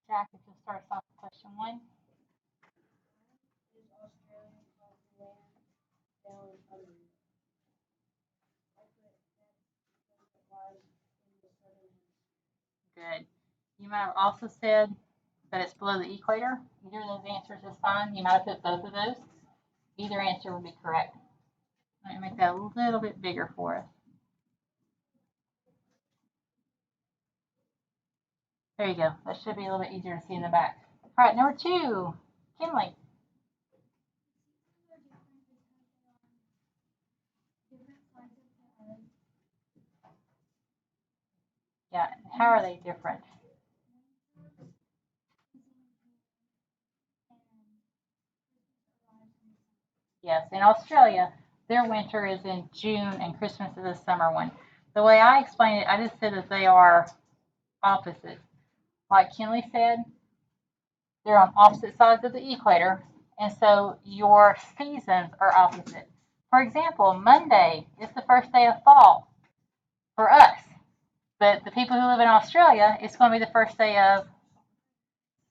Jack, if you'll start us off with question 1. Is Australia called land down under? I put that because it lies in the southern hemisphere. Good. You might have also said that it's below the equator. Either of those answers is fine. You might have put both of those. Either answer would be correct. Let me make that a little bit bigger for us. There you go. That should be a little bit easier to see in the back. All right, number 2, Kinley. Yeah, how are they different? Yes, in Australia, their winter is in June and Christmas is a summer one. The way I explain it, I just said that they are opposites. Like Kinley said, they're on opposite sides of the equator, and so your seasons are opposite. For example, Monday is the first day of fall for us, but the people who live in Australia, it's going to be the first day of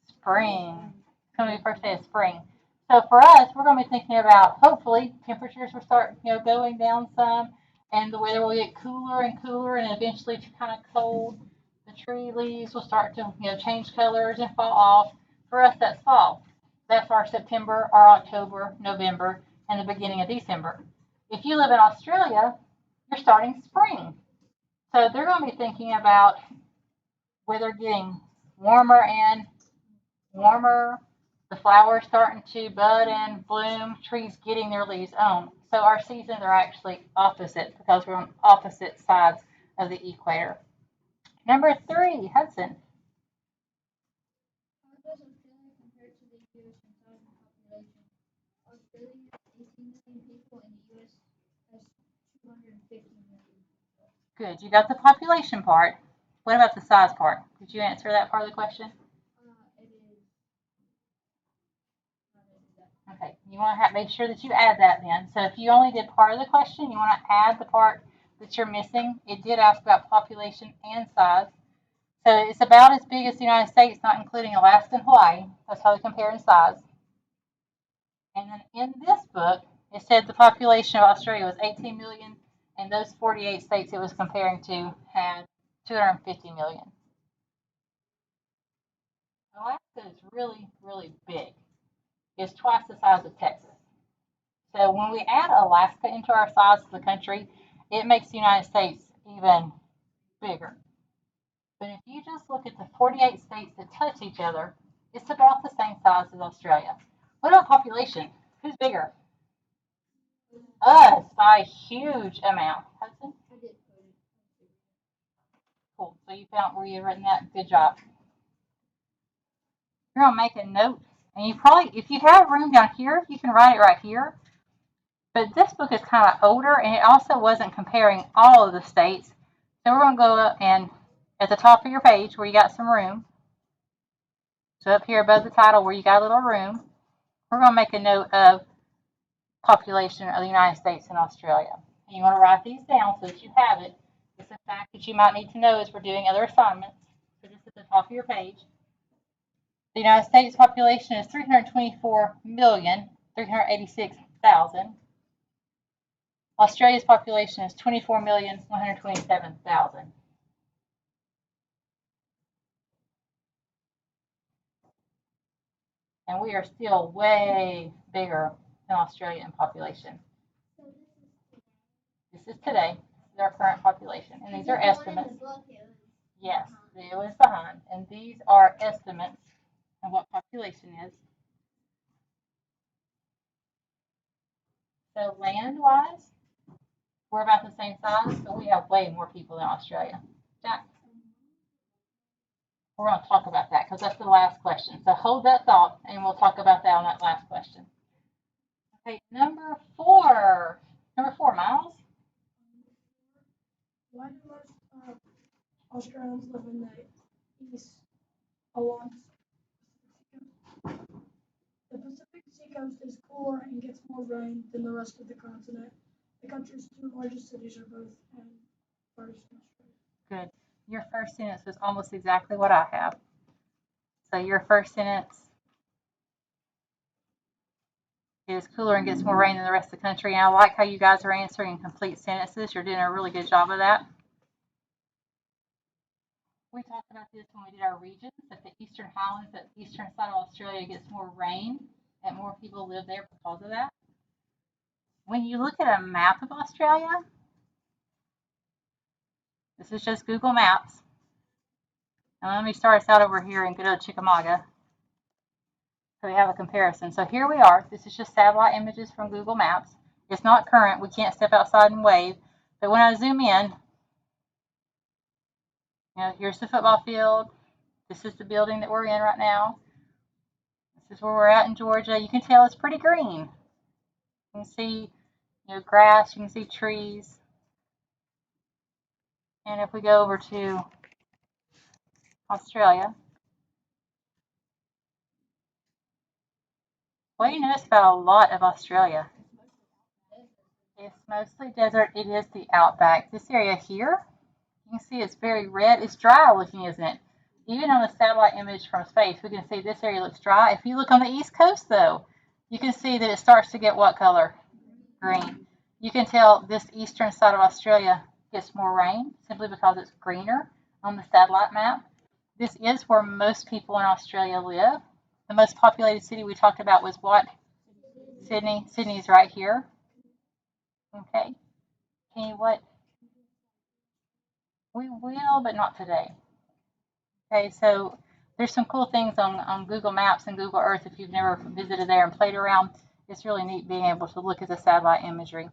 spring. It's going to be the first day of spring. So for us, we're going to be thinking about hopefully temperatures will start, going down some, and the weather will get cooler and cooler, and eventually kind of cold. The tree leaves will start to, change colors and fall off. For us, that's fall. That's our September, our October, November, and the beginning of December. If you live in Australia, you're starting spring. So they're going to be thinking about weather getting warmer and warmer, the flowers starting to bud and bloom, trees getting their leaves on. So our seasons are actually opposite because we're on opposite sides of the equator. Number 3, Hudson. How does Australia compare to the U.S. in size and population? Australia has 18 million people and the U.S. has 250 million. Good. You got the population part. What about the size part? Did you answer that part of the question? It is. Okay. You want to make sure that you add that then. So if you only did part of the question, you want to add the part that you're missing. It did ask about population and size. So it's about as big as the United States, not including Alaska and Hawaii. That's how they compare in size. And then in this book, it said the population of Australia was 18 million, and those 48 states it was comparing to had 250 million. Alaska is really, really big. It's twice the size of Texas. So when we add Alaska into our size of the country, it makes the United States even bigger. But if you just look at the 48 states that touch each other, it's about the same size as Australia. What about population? Who's bigger? Us by a huge amount. Hudson? I did put it. Cool. So you found where you've written that. Good job. You're going to make a note. And you probably, if you have room down here, you can write it right here. But this book is kind of older, and it also wasn't comparing all of the states. So we're going to go up and at the top of your page where you got some room, so up here above the title where you got a little room, we're going to make a note of population of the United States and Australia. And you want to write these down so that you have it. It's a fact that you might need to know as we're doing other assignments. So just at the top of your page. The United States population is 324,386,000. Australia's population is 24,127,000. And we are still way bigger than Australia in population. So This is today. This is our current population. And these are estimates. Yes, it was behind. And these are estimates of what population is. So land-wise, we're about the same size, but we have way more people than Australia. Jack? We're going to talk about that because that's the last question. So hold that thought, and we'll talk about that on that last question. Okay, number 4. Number 4, Miles. Why do most Australians live in the east along the Pacific seacoast is cooler and gets more rain than the rest of the continent. The country's 2 largest cities are both in Western Australia. Good. Your first sentence was almost exactly what I have. So your first sentence is cooler and gets more rain than the rest of the country. And I like how you guys are answering complete sentences. You're doing a really good job of that. We talked about this when we did our regions, that the Eastern Highlands, that the eastern side of Australia gets more rain and more people live there because of that. When you look at a map of Australia, this is just Google Maps. And let me start us out over here and go to Chickamauga. So we have a comparison. So here we are. This is just satellite images from Google Maps. It's not current. We can't step outside and wave. But when I zoom in, here's the football field. This is the building that we're in right now. This is where we're at in Georgia. You can tell it's pretty green. You can see, grass. You can see trees. And if we go over to Australia, what do you notice about a lot of Australia? It's mostly desert. It is the outback. This area here, you can see it's very red. It's dry looking, isn't it? Even on the satellite image from space, we can see this area looks dry. If you look on the East Coast, though, you can see that it starts to get what color? Green. You can tell this eastern side of Australia gets more rain simply because it's greener on the satellite map. This is where most people in Australia live. The most populated city we talked about was what? Sydney. Sydney's right here. Okay. Can you what? We will, but not today. Okay, so there's some cool things on Google Maps and Google Earth if you've never visited there and played around. It's really neat being able to look at the satellite imagery.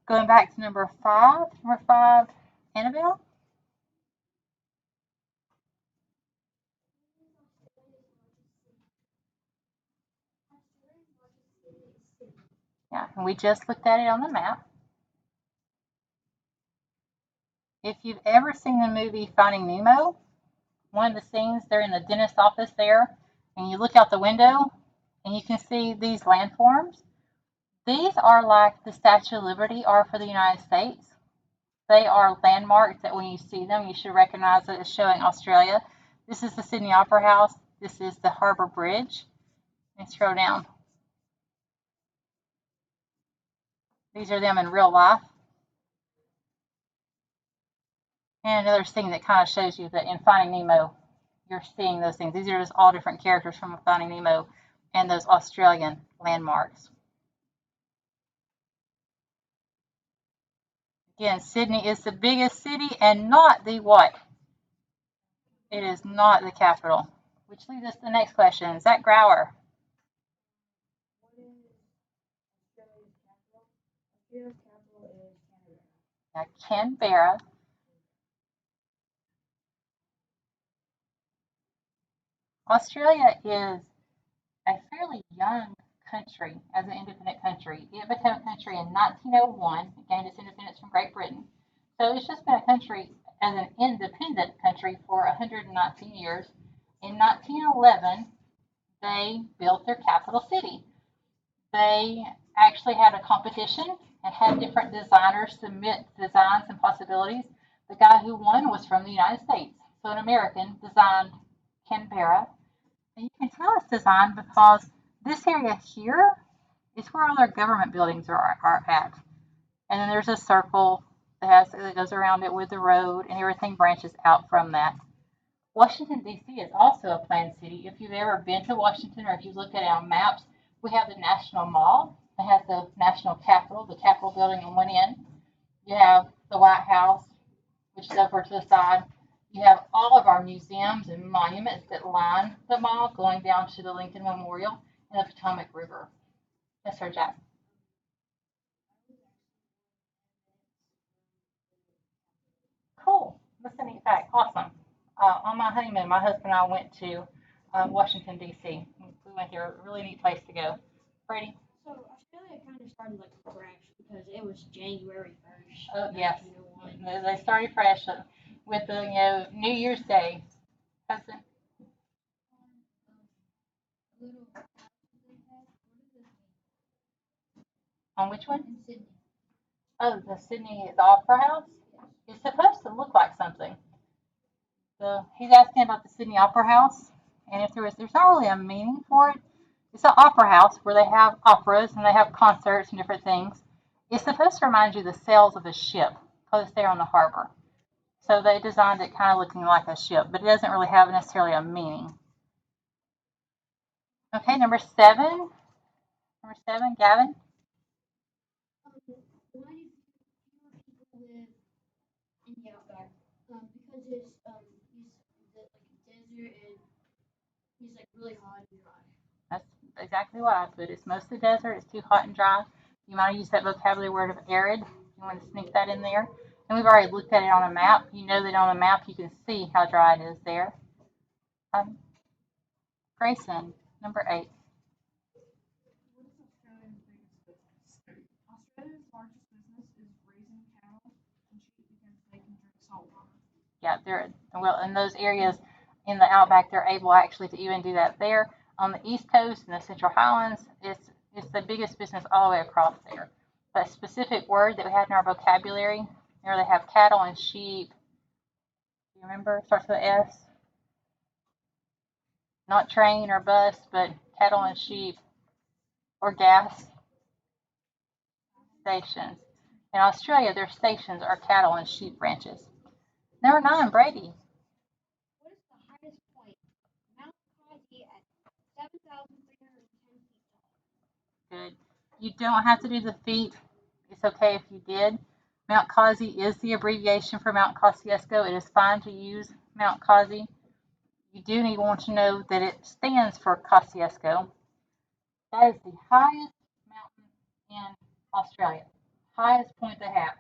Going back to number five, Annabelle? Yeah, and we just looked at it on the map. If you've ever seen the movie Finding Nemo, one of the scenes, they're in the dentist's office there, and you look out the window, and you can see these landforms. These are like the Statue of Liberty are for the United States. They are landmarks that when you see them, you should recognize it as showing Australia. This is the Sydney Opera House. This is the Harbour Bridge. Let's scroll down. These are them in real life. And another thing that kind of shows you that in Finding Nemo, you're seeing those things. These are just all different characters from Finding Nemo and those Australian landmarks. Again, Sydney is the biggest city and not the what? It is not the capital. Which leads us to the next question. Zach Grauer. What is Australia's capital? Australia's capital is Canberra. Now, Canberra. Australia is a fairly young country as an independent country. It became a country in 1901. It gained its independence from Great Britain. So it's just been a country as an independent country for 119 years. In 1911, they built their capital city. They actually had a competition and had different designers submit designs and possibilities. The guy who won was from the United States. So an American designed Canberra. And you can tell it's designed because this area here is where all their government buildings are at. And then there's a circle that goes around it with the road, and everything branches out from that. Washington, D.C. is also a planned city. If you've ever been to Washington or if you look at our maps, we have the National Mall. It has the National Capitol, the Capitol building on one end. You have the White House, which is over to the side. You have all of our museums and monuments that line the mall going down to the Lincoln Memorial and the Potomac River. Yes, sir, Jack. Cool. That's a neat fact. Awesome. On my honeymoon, my husband and I went to Washington, D.C. We went there. A really neat place to go. Brady? So Australia kind of started like fresh because it was January 1st. Oh, yes. 1901. They started fresh with the New Year's Day. Hudson? A little house that they had. What does this mean? On which one? In Sydney. Oh, the Opera House? Yes. It's supposed to look like something. So he's asking about the Sydney Opera House, and if there's not really a meaning for it. It's an opera house where they have operas and they have concerts and different things. It's supposed to remind you of the sails of a ship because it's there on the harbor. So they designed it kind of looking like a ship, but it doesn't really have necessarily a meaning. Okay, number 7. Number 7, Gavin. Why do fewer people live in the outback? Because it's he's like a desert and he's like really hot and dry. That's exactly what I put. It's mostly desert. It's too hot and dry. You might use that vocabulary word of arid. You want to sneak that in there. And we've already looked at it on a map. You know that on a map you can see how dry it is there. Grayson, number 8. What is Australia's biggest business? Australia's largest business is raising cattle and sheep because they can drink salt water. Yeah, they're well in those areas in the outback. They're able actually to even do that there. On the East Coast and the Central Highlands, it's the biggest business all the way across there. But a specific word that we had in our vocabulary, there they have cattle and sheep. Do you remember? It starts with an S. Not train or bus, but cattle and sheep or gas stations. In Australia, their stations are cattle and sheep ranches. Number 9, Brady. What is the highest point? Mount Kazi at 7,310 feet tall. Good. You don't have to do the feet. It's okay if you did. Mount Kazi is the abbreviation for Mount Kosciuszko. It is fine to use Mount Kazi. You do need to want to know that it stands for Kosciuszko. That is the highest mountain in Australia. Highest point they have.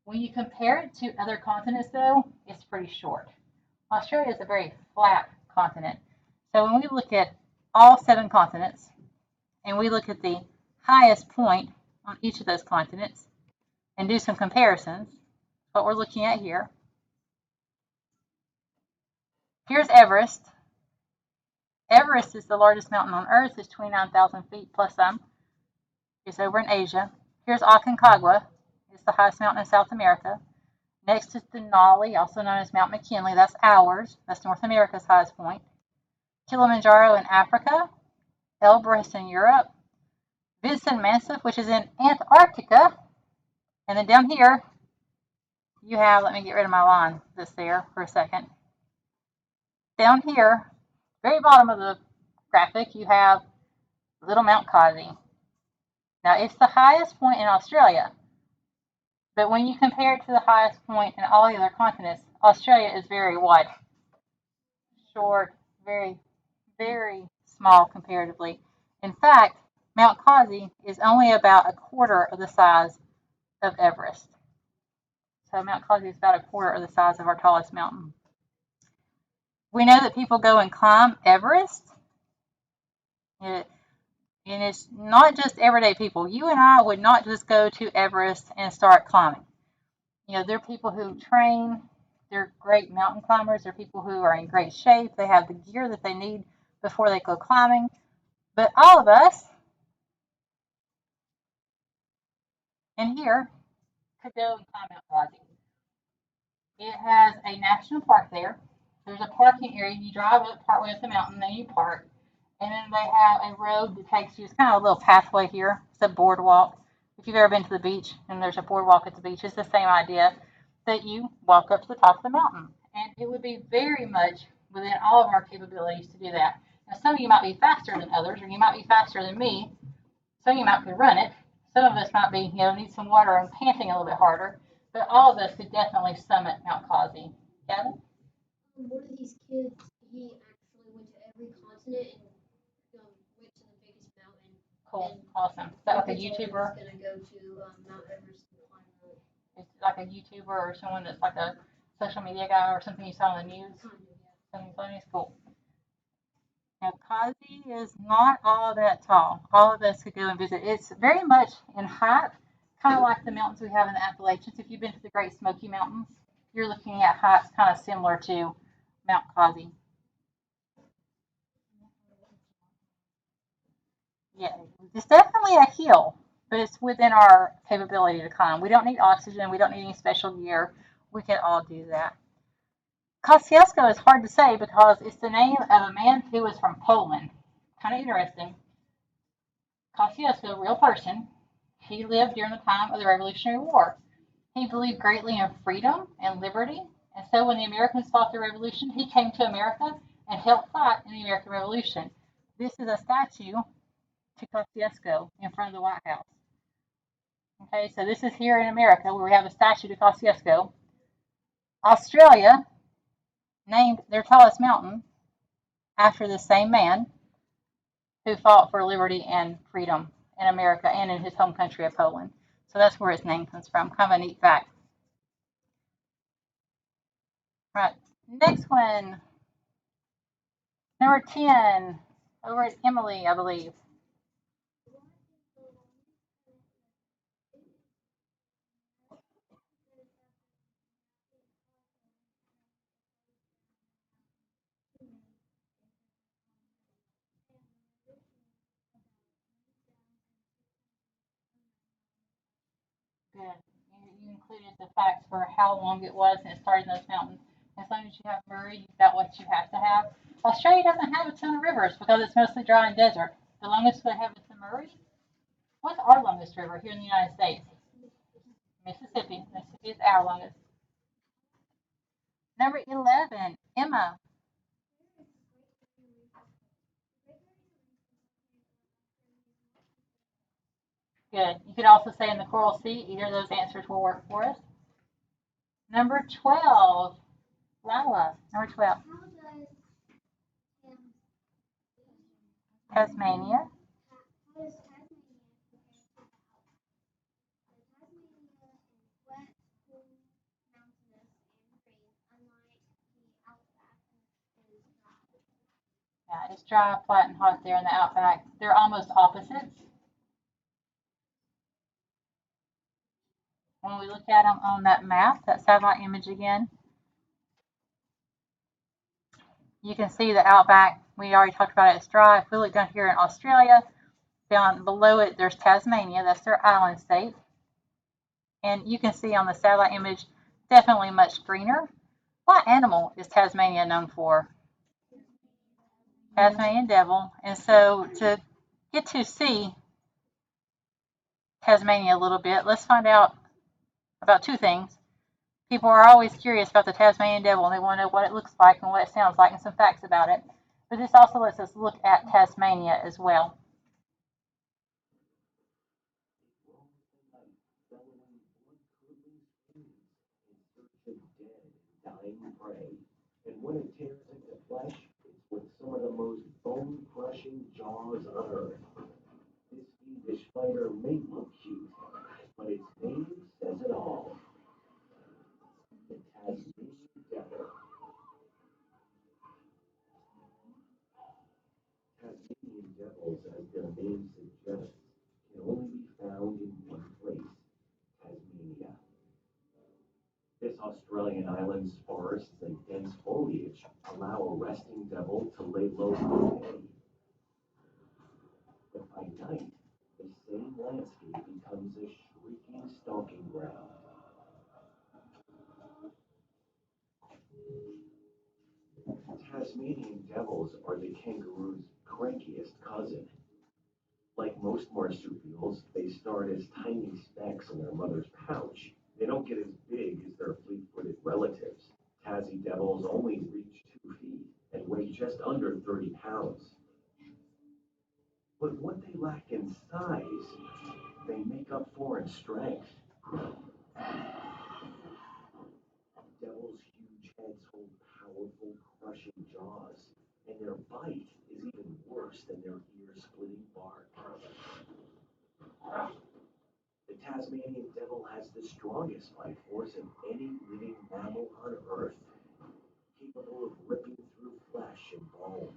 When you compare it to other continents, though, it's pretty short. Australia is a very flat continent. So when we look at all 7 continents, and we look at the highest point on each of those continents and do some comparisons, what we're looking at here. Here's Everest. Everest is the largest mountain on Earth. It's 29,000 feet plus some. It's over in Asia. Here's Aconcagua. It's the highest mountain in South America. Next is Denali, also known as Mount McKinley. That's ours. That's North America's highest point. Kilimanjaro in Africa. Elbrus in Europe. Vinson Massif, which is in Antarctica. And then down here, you have, let me get rid of my line that's there for a second. Down here, very bottom of the graphic, you have Little Mount Kazi. Now, it's the highest point in Australia, but when you compare it to the highest point in all the other continents, Australia is very what? Short, very, very small comparatively. In fact, Mount Kazi is only about a quarter of the size of Everest. So Mount Kazi is about a quarter of the size of our tallest mountain. We know that people go and climb Everest. And it's not just everyday people. You and I would not just go to Everest and start climbing. You know, there are people who train. They're great mountain climbers. They're people who are in great shape. They have the gear that they need before they go climbing. But all of us in here could go and climb Mount Kazi. It has a national park there. There's a parking area. You drive up partway up the mountain, then you park. And then they have a road that takes you, it's kind of a little pathway here. It's a boardwalk. If you've ever been to the beach and there's a boardwalk at the beach, it's the same idea that you walk up to the top of the mountain. And it would be very much within all of our capabilities to do that. Now, some of you might be faster than others, or you might be faster than me. Some of you might could run it. Some of us might be, need some water and panting a little bit harder. But all of us could definitely summit Mount Kazi. Gavin? One of these kids, he actually went to every continent and went to the biggest mountain. Cool. Awesome. Is that like a YouTuber? He's going to go to Mount Everest and climb it. It's like a YouTuber or someone that's like a social media guy or something you saw on the news? Something funny? Cool. Now, Kazi is not all that tall. All of us could go and visit. It's very much in height, kind of like the mountains we have in the Appalachians. If you've been to the Great Smoky Mountains, you're looking at heights kind of similar to Mount Kazi. Yeah, it's definitely a hill, but it's within our capability to climb. We don't need oxygen. We don't need any special gear. We can all do that. Kosciuszko is hard to say because it's the name of a man who was from Poland. Kind of interesting. Kosciuszko, real person, he lived during the time of the Revolutionary War. He believed greatly in freedom and liberty, and so when the Americans fought the Revolution, he came to America and helped fight in the American Revolution. This is a statue to Kosciuszko in front of the White House. Okay, so this is here in America where we have a statue to Kosciuszko. Australia named their tallest mountain after the same man who fought for liberty and freedom in America and in his home country of Poland. So that's where his name comes from. Kind of a neat fact. All right, next one. Number 10, over at Emily, I believe. Good. You included the facts for how long it was and it started in those mountains. As long as you have Murray, you've got what you have to have. Australia doesn't have a ton of rivers because it's mostly dry and desert. The longest they have is the Murray. What's our longest river here in the United States? Mississippi. Mississippi is our longest. Number 11, Emma. Good. You could also say in the Coral Sea. Either of those answers will work for us. Number 12, Lala. Number 12. Tasmania. Yeah, it's dry, flat, and hot there in the outback. They're almost opposites. When we look at them on that map, that satellite image again, you can see the outback. We already talked about it. It's dry. If we look down here in Australia, down below it, there's Tasmania. That's their island state. And you can see on the satellite image, definitely much greener. What animal is Tasmania known for? Tasmanian devil. And so to get to see Tasmania a little bit, let's find out about two things. People are always curious about the Tasmanian devil and they want to know what it looks like and what it sounds like and some facts about it. But this also lets us look at Tasmania as well. And when it tears into flesh, it's with some of the most bone-crushing jaws on earth. This fiendish fighter may look cute, but its name says it all. The Tasmanian devil. Tasmanian devils, as their name suggests, can only be found in one place, Tasmania. This Australian island's forests and dense foliage allow a resting devil to lay low for the day. But by night, the same landscape becomes a shrieking stalking ground. Tasmanian devils are the kangaroo's crankiest cousin. Like most marsupials, they start as tiny specks in their mother's pouch. They don't get as big as their fleet-footed relatives. Tassie devils only reach 2 feet and weigh just under 30 pounds. But what they lack in size, they make up for in strength. Devils' huge heads hold powerful, crushing jaws, and their bite is even worse than their ear-splitting bark. The Tasmanian devil has the strongest bite force of any living mammal on Earth, capable of ripping through flesh and bone.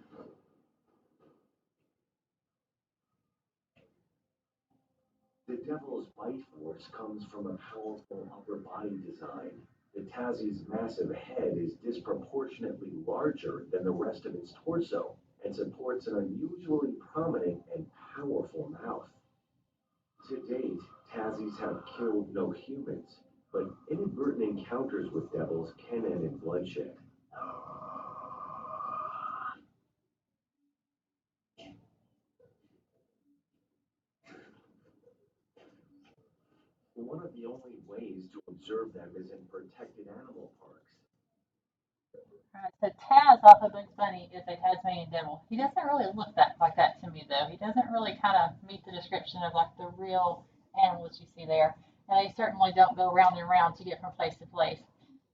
The devil's bite force comes from a powerful upper body design. The Tassie's massive head is disproportionately larger than the rest of its torso and supports an unusually prominent and powerful mouth. To date, Tassies have killed no humans, but inadvertent encounters with devils can end in bloodshed. One of the only ways to observe them is in protected animal parks. Alright, so Taz off of Bugs Bunny is a Tasmanian devil. He doesn't really look like that to me though. He doesn't really kind of meet the description of like the real animals you see there. And they certainly don't go round and round to get from place to place.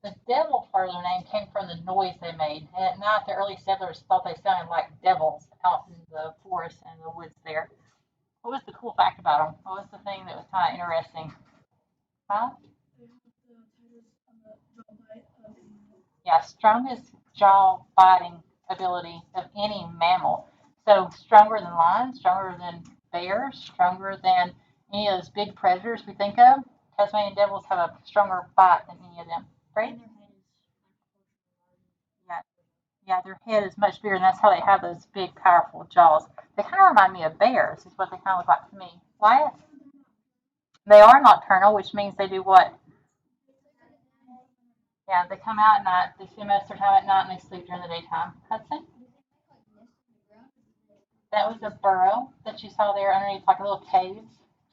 The devil part of their name came from the noise they made. And at night, the early settlers thought they sounded like devils out in the forest and the woods there. What was the cool fact about them? What was the thing that was kind of interesting? Huh? They have the tigers on the jaw bite of the Yeah, strongest jaw biting ability of any mammal. So stronger than lions, stronger than bears, stronger than any of those big predators we think of. Tasmanian devils have a stronger bite than any of them. Right? Yeah. Yeah, their head is much bigger, and that's how they have those big, powerful jaws. They kind of remind me of bears, is what they kind of look like to me. Why? They are nocturnal, which means they do what? Yeah, they come out at night. They spend most of their time at night, and they sleep during the daytime. Hudson? That was a burrow that you saw there underneath, like a little cave.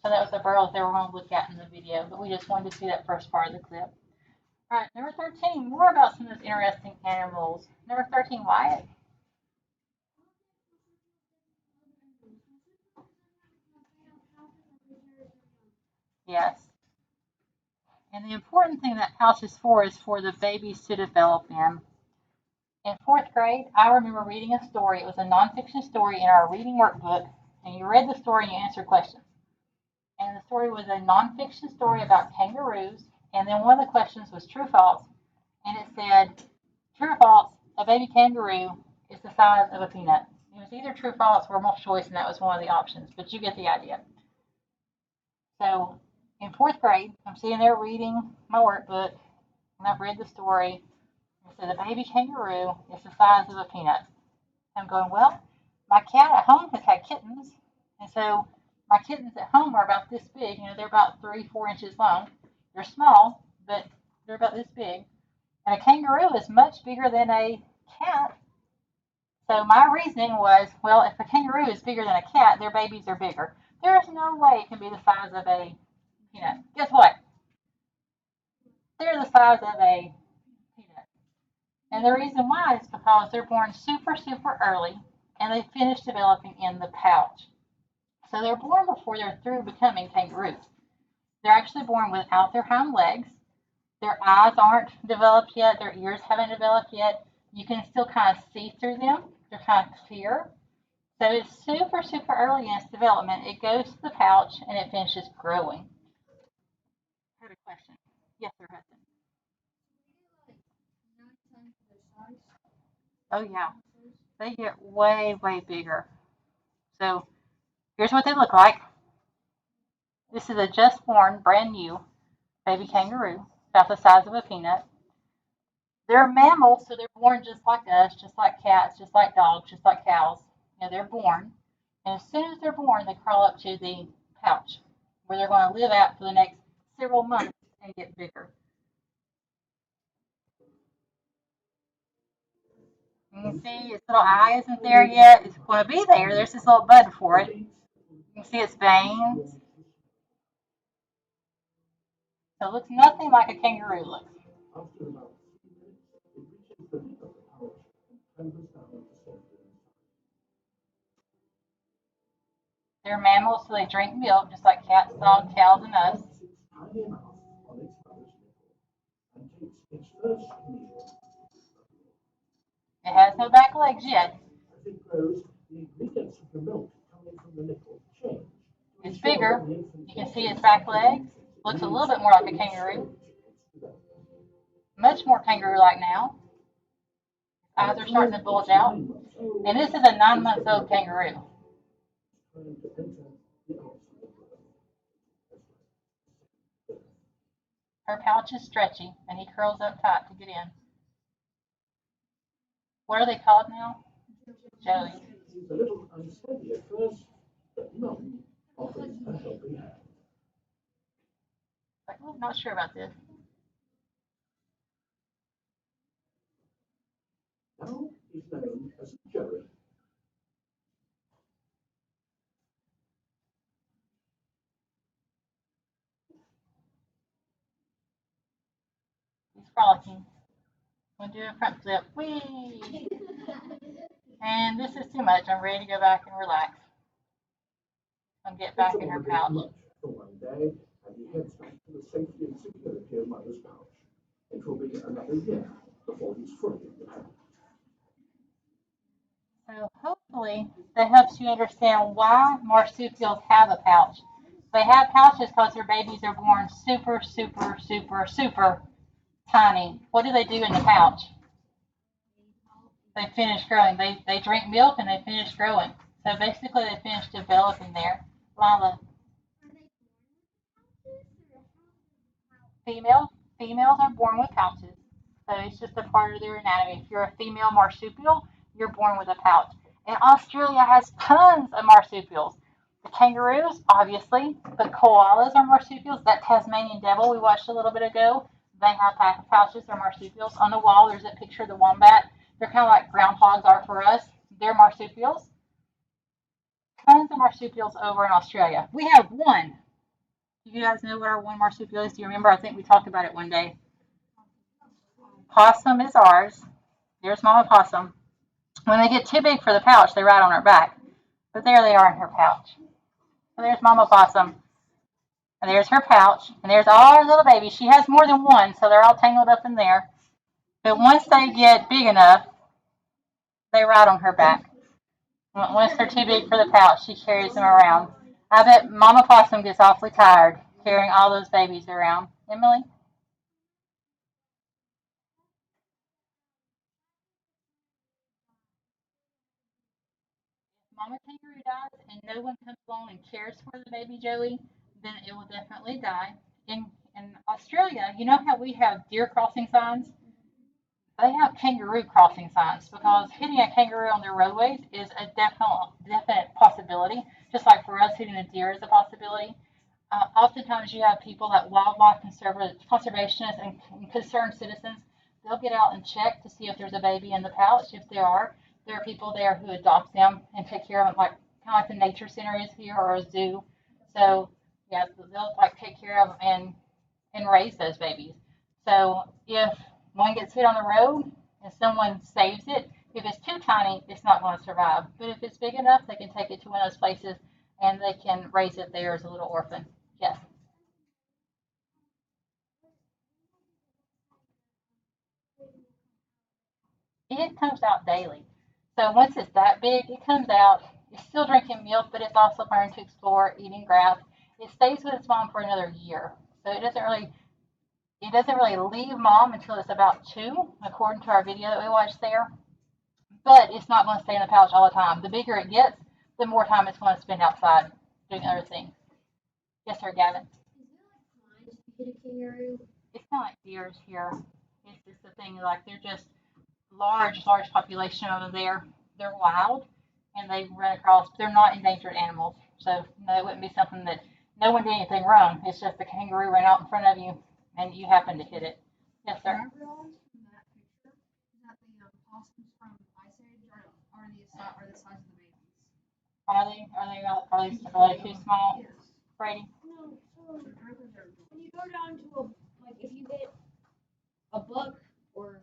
So that was the burrow that they were going to look at in the video, but we just wanted to see that first part of the clip. All right, number 13, more about some of those interesting animals. Number 13, Wyatt. Yes. And the important thing that house is for the babies to develop in. In fourth grade, I remember reading a story. It was a nonfiction story in our reading workbook, and you read the story and you answered questions. And the story was a nonfiction story about kangaroos, and then one of the questions was true or false, and it said, true or false, a baby kangaroo is the size of a peanut. It was either true or false or multiple choice, and that was one of the options, but you get the idea. So in fourth grade, I'm sitting there reading my workbook, and I've read the story. It said a baby kangaroo is the size of a peanut. I'm going, well, my cat at home has had kittens, and so my kittens at home are about this big. You know, they're about 3-4 inches long. They're small, but they're about this big. And a kangaroo is much bigger than a cat. So my reasoning was, well, if a kangaroo is bigger than a cat, their babies are bigger. There's no way it can be the size of a peanut. Guess what? They're the size of a peanut. And the reason why is because they're born super, super early and they finish developing in the pouch. So they're born before they're through becoming kangaroos. They're actually born without their hind legs. Their eyes aren't developed yet. Their ears haven't developed yet. You can still kind of see through them. They're kind of clear. So it's super, super early in its development. It goes to the pouch and it finishes growing. I heard a question. Yes, sir, Hudson. Oh, yeah. They get way, way bigger. So here's what they look like. This is a just born, brand new baby kangaroo, about the size of a peanut. They're mammals, so they're born just like us, just like cats, just like dogs, just like cows. You know, they're born. And as soon as they're born, they crawl up to the pouch where they're going to live out for the next several months and get bigger. You can see its little eye isn't there yet. It's going to be there. There's this little bud for it. You can see its veins. So it looks nothing like a kangaroo looks. They're mammals, so they drink milk just like cats, dogs, cows, and us. It has no back legs yet. It's bigger. You can see its back legs. Looks a little bit more like a kangaroo. Much more kangaroo-like now. Eyes are starting to bulge out. And this is a 9-month-old kangaroo. Her pouch is stretchy, and he curls up tight to get in. What are they called now? Joey. He's a little unsteady at first, but none offers a helping hand. I'm not sure about this. Now he's known as Joey. He's frolicking. We'll do a front flip. Whee! And this is too much. I'm ready to go back and relax. I'll get back in her pouch. Much for one day, and he heads back to the safety and security of Mother's pouch. It will be another year before he's fully independent. So hopefully that helps you understand why marsupials have a pouch. They have pouches because their babies are born super, super, super, super tiny. What do they do in the pouch? They finish growing. They drink milk and they finish growing. So basically they finish developing there. Lila, females are born with pouches. So it's just a part of their anatomy. If you're a female marsupial, you're born with a pouch. And Australia has tons of marsupials. The kangaroos, obviously, the koalas are marsupials. That Tasmanian devil we watched a little bit ago, they have pouches. They're marsupials. On the wall, there's a picture of the wombat. They're kind of like groundhogs are for us. They're marsupials. Tons of marsupials over in Australia. We have one. You guys know what our one marsupial is? Do you remember? I think we talked about it one day. Possum is ours. There's Mama Possum. When they get too big for the pouch, they ride on her back. But there they are in her pouch. So there's Mama Possum. And there's her pouch. And there's all her little babies. She has more than one, so they're all tangled up in there. But once they get big enough, they ride on her back. Once they're too big for the pouch, she carries them around. I bet Mama Possum gets awfully tired carrying all those babies around. Emily? Mama kangaroo dies and no one comes along and cares for the baby Joey, then it will definitely die. In Australia, you know how we have deer crossing signs? They have kangaroo crossing signs because hitting a kangaroo on their roadways is a definite possibility. Just like for us, hitting a deer is a possibility. Oftentimes, you have people that wildlife conservationists and concerned citizens. They'll get out and check to see if there's a baby in the pouch. If there are people there who adopt them and take care of them, like kind of like the nature center is here or a zoo. So yeah, they'll like take care of them and raise those babies. So if one gets hit on the road and someone saves it, if it's too tiny, it's not going to survive. But if it's big enough, they can take it to one of those places and they can raise it there as a little orphan. Yes. It comes out daily. So once it's that big, it comes out. It's still drinking milk, but it's also learning to explore, eating grass. It stays with its mom for another year. So it doesn't really leave mom until it's about 2, according to our video that we watched there. But it's not going to stay in the pouch all the time. The bigger it gets, the more time it's going to spend outside doing other things. Yes, sir, Gavin. Is it like fine to hit a kangaroo? It's kind of like deers here. It's just the thing, like they're just large population of them there. They're wild and they run across. They're not endangered animals, so no, it wouldn't be something that no one did anything wrong. It's just the kangaroo ran out in front of you and you happened to hit it. Yes, What sir. I realized from that picture is that the possums from Ice Age are the size of the babies. Are they too small, Yes. Brady? No, so when you go down to like if you hit a buck or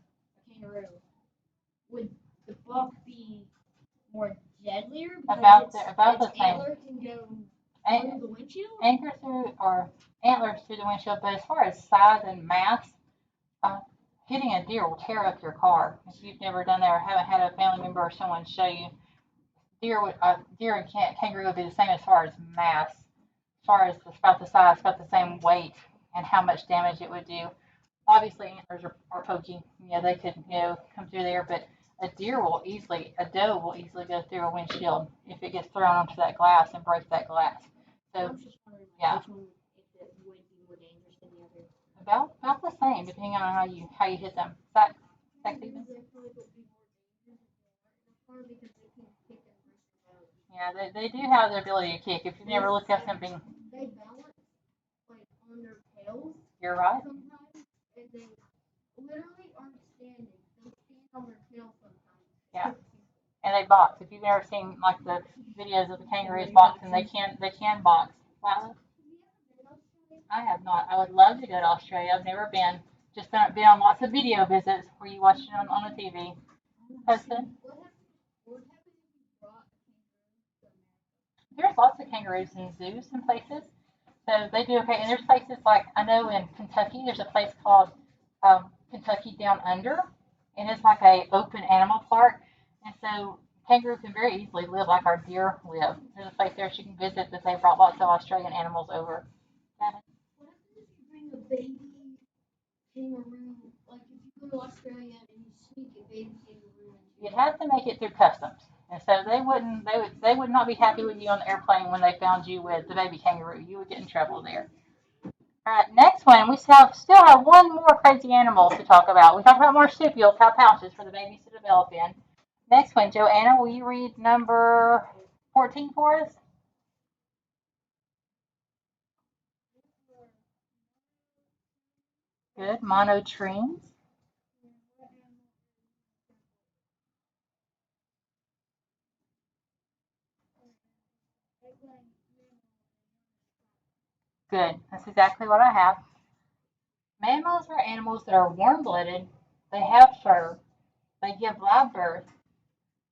a kangaroo, would the buck be more deadlier because About the its same. antler can go An- through the windshield? Anchor through or antlers through the windshield, but as far as size and mass, uh, hitting a deer will tear up your car. If you've never done that or haven't had a family member or someone show you, deer and kangaroo would be the same as far as mass, as far as about the size, about the same weight, and how much damage it would do. Obviously, antlers are pokey. They could come through there, but a doe will easily go through a windshield if it gets thrown onto that glass and breaks that glass. I So was just wondering yeah. which one if it would be more dangerous than the other. about the same, depending on how you hit them. Is that Stephen? They probably would be more dangerous if they weren't in the car because they can kick and push them out. Yeah, they do have the ability to kick. If you've never looked at something, They balance like on their tails you're right. sometimes, and they literally aren't standing. They stand on their tail sometimes. they box. If you've ever seen like the videos of the kangaroos boxing, they can box. Wow. I have not. I would love to go to Australia. I've never been. Just been on lots of video visits where you watch it on the TV. Preston? What happens if you brought a kangaroo to America? There's lots of kangaroos in zoos and places. So they do okay. And there's places like, I know in Kentucky, there's a place called Kentucky Down Under. And it's like a open animal park. And so kangaroo can very easily live like our deer live. There's a place there she can visit that they brought lots of Australian animals over. What happens if you bring a baby kangaroo? Like if you go to Australia and you sneak a baby kangaroo into You'd have to make it through customs. And so they would not be happy with you on the airplane when they found you with the baby kangaroo. You would get in trouble there. All right, next one, we still have one more crazy animal to talk about. We talked about marsupials, have pouches for the babies to develop in. Next one, Joanna, will you read number 14 for us? Good, monotremes. Good, that's exactly what I have. Mammals are animals that are warm-blooded, they have fur, they give live birth,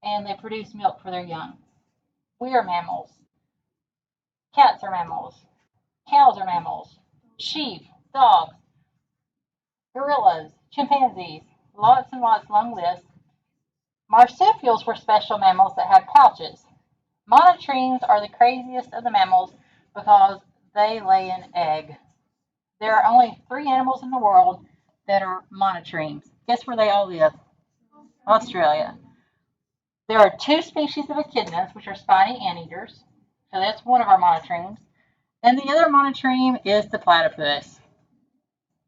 and they produce milk for their young. We are mammals. Cats are mammals. Cows are mammals. Sheep, dogs, gorillas, chimpanzees, lots and lots, long list. Marsupials were special mammals that had pouches. Monotremes are the craziest of the mammals because they lay an egg. There are only 3 animals in the world that are monotremes. Guess where they all live? Australia. There are 2 species of echidnas, which are spiny anteaters. So that's one of our monotremes. And the other monotreme is the platypus.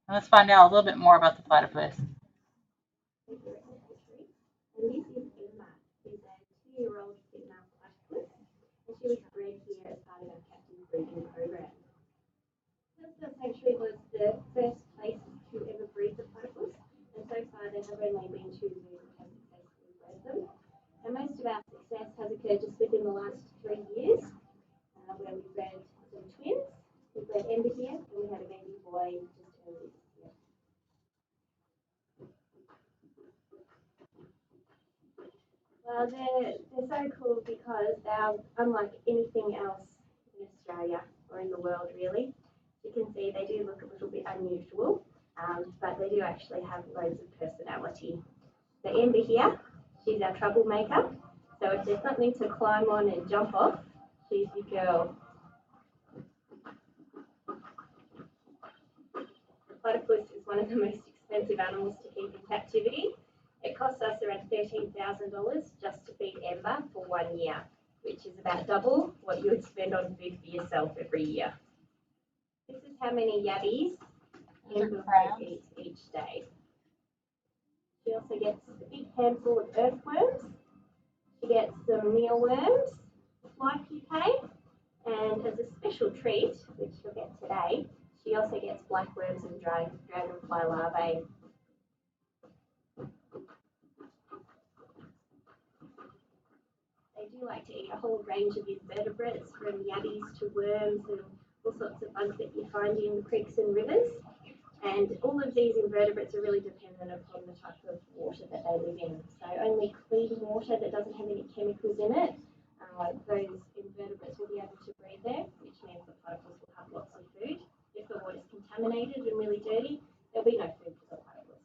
And let's find out a little bit more about the platypus. And this is Emma, who's a 2-year-old female platypus, and she was bred here as part of our captive breeding program. Platypus Sanctuary was the first place to ever breed the platypus, and so far there have only been 2 zoos that have successfully bred them. And most of our success has occurred just within the last 3 years, where we bred some twins. We bred Ember here, and we had a baby boy just earlier this year. Well, they're so cool because they're unlike anything else in Australia or in the world, really. You can see they do look a little bit unusual, but they do actually have loads of personality. The Ember here, she's our troublemaker. So if there's something to climb on and jump off, she's your girl. The platypus is one of the most expensive animals to keep in captivity. It costs us around $13,000 just to feed Ember for 1 year, which is about double what you would spend on food for yourself every year. This is how many yabbies Ember eats each day. She also gets a big handful of earthworms. She gets some mealworms, fly pupae, and as a special treat, which you'll get today, she also gets blackworms and dragonfly larvae. They do like to eat a whole range of invertebrates, from yabbies to worms and all sorts of bugs that you find in creeks and rivers. And all of these invertebrates are really dependent upon the type of water that they live in. So only clean water that doesn't have any chemicals in it, those invertebrates will be able to breed there, which means the platypus will have lots of food. If the water's contaminated and really dirty, there'll be no food for the platypus.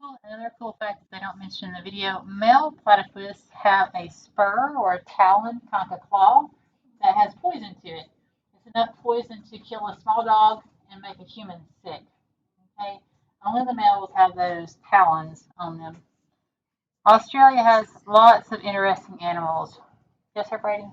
Cool. Another cool fact that they don't mention in the video, male platypus have a spur or a talon, kind of a claw, that has poison to it. It's enough poison to kill a small dog and make a human sick. Okay? Only the males have those talons on them. Australia has lots of interesting animals. Yes, sir, Brady?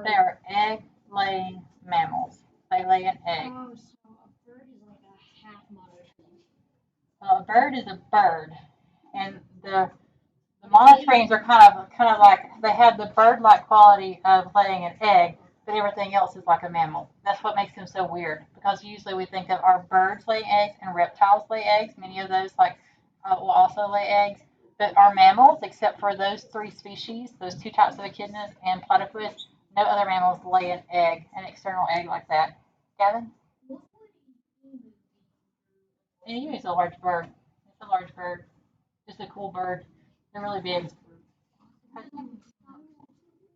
They're egg-laying mammals. They lay an egg. Oh, so a bird is like a half monotreme. A bird is a bird, and the monotremes are kind of like they have the bird-like quality of laying an egg, but everything else is like a mammal. That's what makes them so weird, because usually we think of our birds lay eggs and reptiles lay eggs. Many of those will also lay eggs, but our mammals, except for those three species, those two types of echidnas and platypus, no other mammals lay an egg, an external egg like that. Gavin? What would emu be? An emu is a large bird. It's a large bird. It's a cool bird. They're really big.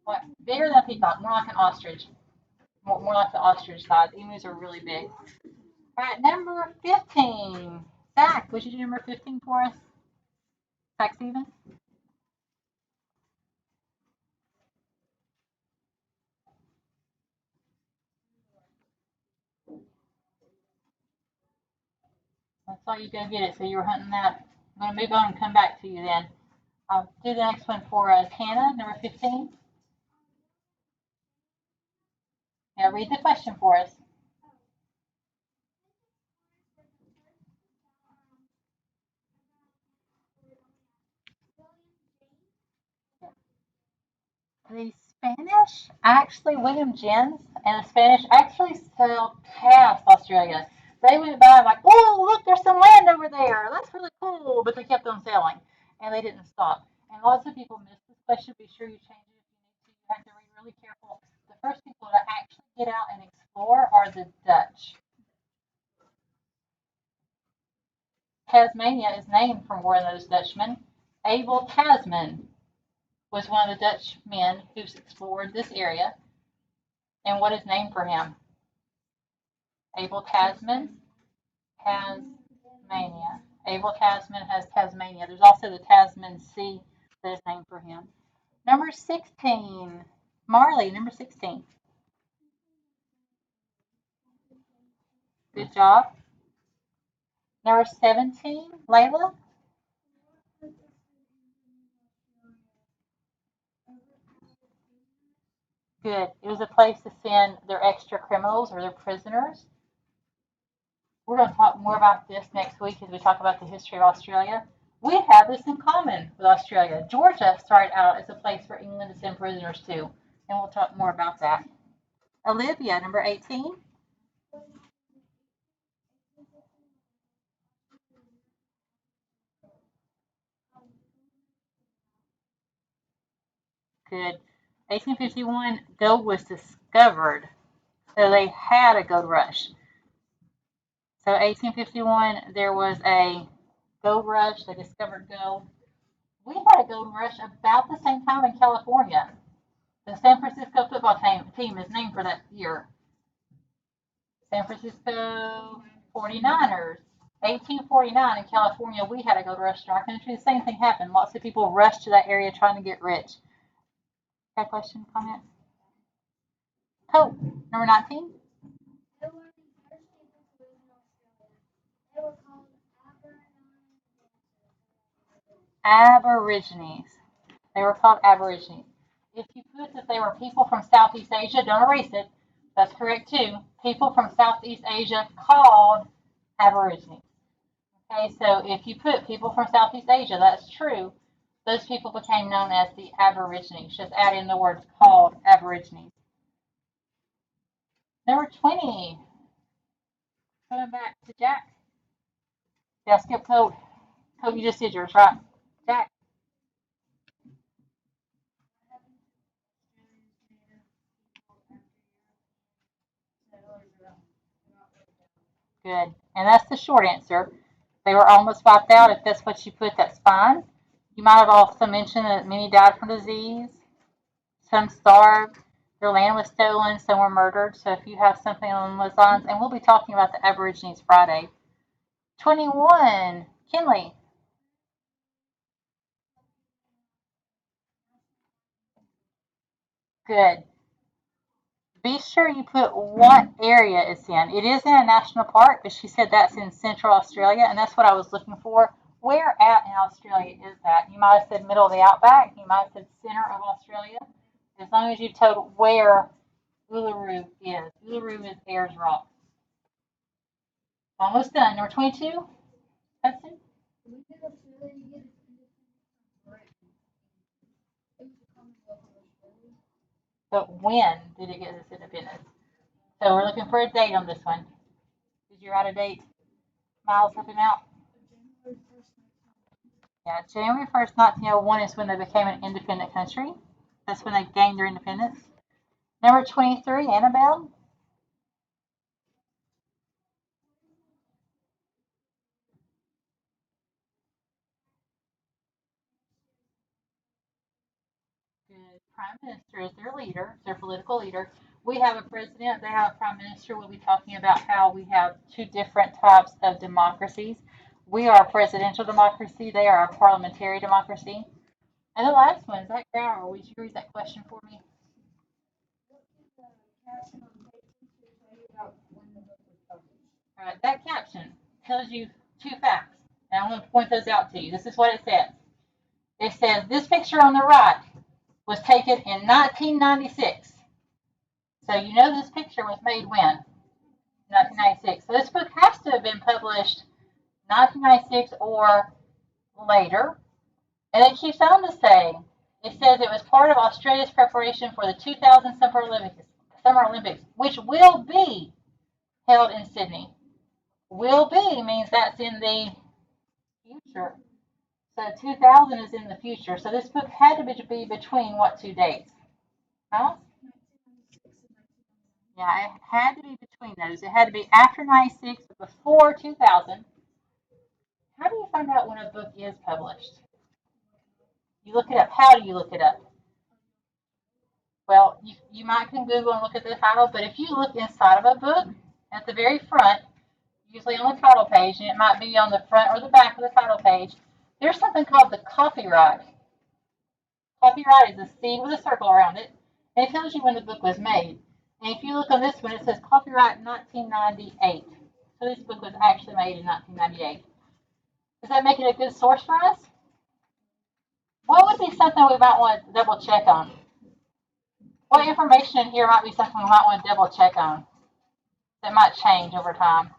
What? Bigger than a peacock, more like an ostrich. More like the ostrich size. Emus are really big. All right, number 15. Zach, would you do number 15 for us? Zach Stevens? I saw you go get it, so you were hunting that. I'm going to move on and come back to you then. I'll do the next one for us. Hannah, number 15. Now read the question for us. The Spanish, actually, William Jens and the Spanish actually sailed past Australia. They went by like, oh, look, there's some land over there. That's really cool. But they kept on sailing and they didn't stop. And lots of people miss this question. Be sure you change it if you need to. You have to read really careful. The first people to actually get out and explore are the Dutch. Tasmania is named from one of those Dutchmen. Abel Tasman was one of the Dutch men who explored this area. And what is named for him? Abel Tasman, Tasmania. Abel Tasman has Tasmania. There's also the Tasman Sea that is named for him. Number 16. Marley, number 16. Good job. Number 17. Layla. Good. It was a place to send their extra criminals or their prisoners. We're going to talk more about this next week as we talk about the history of Australia. We have this in common with Australia. Georgia started out as a place for England to send prisoners to, and we'll talk more about that. Olivia, number 18. Good. 1851, gold was discovered, so they had a gold rush. So 1851, there was a gold rush. They discovered gold. We had a gold rush about the same time in California. The San Francisco football team is named for that year. San Francisco 49ers. 1849 in California, we had a gold rush in our country. The same thing happened. Lots of people rushed to that area trying to get rich. Got a question, comment? Hope, number 19. They were the first people to live in Australia. They were called Aborigines. They were called Aborigines. If you put that they were people from Southeast Asia, don't erase it. That's correct too. People from Southeast Asia called Aborigines. Okay, so if you put people from Southeast Asia, that's true. Those people became known as the Aborigines. Just add in the words called Aborigines. Number 20. Coming back to Jack. Yeah, skip Code. Code, you just did yours, right? Jack. Good. And that's the short answer. They were almost wiped out. If that's what you put, that's fine. You might have also mentioned that many died from disease. Some starved. Their land was stolen. Some were murdered. So if you have something along those lines, and we'll be talking about the Aborigines Friday. 21. Kinley. Good. Be sure you put what area it's in. It is in a national park, but she said that's in Central Australia, and that's what I was looking for. Where at in Australia is that? You might have said middle of the outback. You might have said center of Australia. As long as you told where Uluru is. Uluru is Ayers Rock. Almost done. Number 22. Hudson. but when did it get its independence? So we're looking for a date on this one. Did you write a date? Miles, help him out. January 1st, Yeah, January 1st, 1901 is when they became an independent country. That's when they gained their independence. Number 23, Annabelle. Good. Prime Minister is their leader, their political leader. We have a president, they have a prime minister. We'll be talking about how we have two different types of democracies. We are a presidential democracy, they are a parliamentary democracy. And the last one, Zach Brower, would you read that question for me? what can the caption on page 2 tell you about when the book was published? All right, that caption tells you two facts, and I'm going to point those out to you. This is what it says. It says this picture on the right was taken in 1996. So you know this picture was made when? 1996. So this book has to have been published 1996 or later. And it keeps on to say, it says it was part of Australia's preparation for the 2000 Summer Olympics, which will be held in Sydney. Will be means that's in the future. So 2000 is in the future. So this book had to be between what two dates? Huh? 1996 and 1999. Yeah, it had to be between those. It had to be after 96, but before 2000. How do you find out when a book is published? You look it up. How do you look it up? Well, you might can Google and look at the title, but if you look inside of a book, at the very front, usually on the title page, and it might be on the front or the back of the title page, there's something called the copyright. Copyright is a C with a circle around it, and it tells you when the book was made. And if you look on this one, it says copyright 1998. So this book was actually made in 1998. Does that make it a good source for us? What would be something we might want to double check on? What information in here might be something we might want to double check on that might change over time?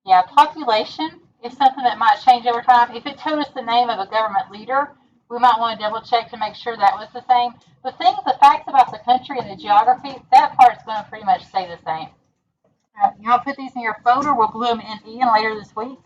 Yeah, population is something that might change over time. If it told us the name of a government leader, we might want to double check to make sure that was the same. The facts about the country and the geography, that part's going to pretty much stay the same. Y'all put these in your folder. We'll glue them in later this week.